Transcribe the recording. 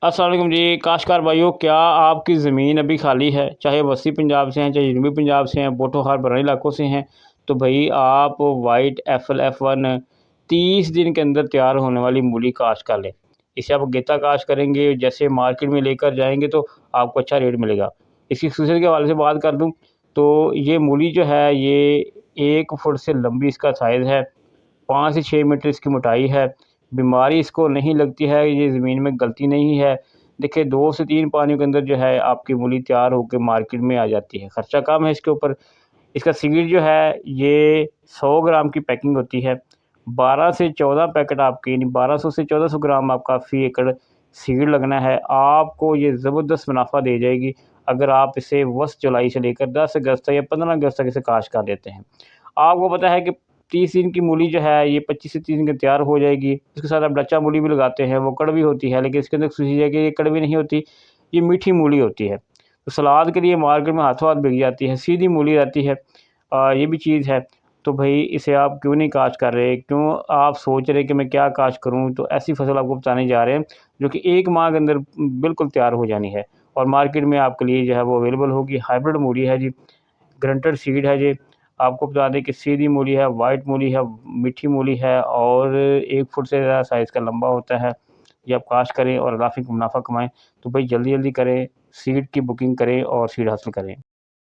अस्सलाम वालेकुम जी। काश्तकार भाइयों, क्या आपकी ज़मीन अभी खाली है, चाहे वसी पंजाब से हैं, चाहे जनूबी पंजाब से हैं, बोटोहार बरानी इलाकों से हैं, तो भाई आप वाइट FL-F1 30 दिन के अंदर तैयार होने वाली मूली काश्त कर लें। इसे आप गेता काश्त करेंगे, जैसे मार्केट में लेकर जाएंगे तो आपको अच्छा रेट मिलेगा। इसकी खसूसियत के हवाले से बात कर दूँ तो ये मूली जो है ये 1 फुट से लंबी इसका साइज़ है, 5 से 6 मीटर इसकी मोटाई है। बीमारी इसको नहीं लगती है, ये ज़मीन में गलती नहीं है। देखिए 2 से 3 पानियों के अंदर जो है आपकी मूली तैयार होके मार्केट में आ जाती है। ख़र्चा कम है इसके ऊपर। इसका सीड जो है ये 100 ग्राम की पैकिंग होती है। 12 से 14 पैकेट आपके यानी 1200 से 1400 ग्राम आपका फ़ी एकड़ सीड लगना है। आपको ये ज़बरदस्त मुनाफ़ा दे जाएगी अगर आप इसे वस्त जुलाई से लेकर 10 अगस्त या 15 अगस्त तक इसे काश्त कर देते हैं। आपको पता है कि 30 दिन की मूली जो है ये 25 से 30 दिन के तैयार हो जाएगी। इसके साथ आप डच्चा मूली भी लगाते हैं, वो कड़वी होती है, लेकिन इसके अंदर ख़ुशी है कि ये कड़वी नहीं होती, ये मीठी मूली होती है। तो सलाद के लिए मार्केट में हाथों हाथ बिक जाती है, सीधी मूली रहती है। ये भी चीज़ है। तो भई इसे आप क्यों नहीं काश्त कर रहे? क्यों आप सोच रहे कि मैं क्या काश्त करूँ? तो ऐसी फसल आपको बताने जा रहे हैं जो कि 1 माह के अंदर बिल्कुल तैयार हो जानी है और मार्केट में आपके लिए जो है वो अवेलेबल होगी। हाइब्रिड मूली है जी, ग्रंटेड सीड है जी। आपको बता दें कि सीधी मूली है, वाइट मूली है, मीठी मूली है और 1 फुट से ज़्यादा साइज़ का लंबा होता है। ये आप काश्त करें और काफ़ी मुनाफ़ा कमाएँ। तो भाई जल्दी-जल्दी करें, सीड की बुकिंग करें और सीड हासिल करें।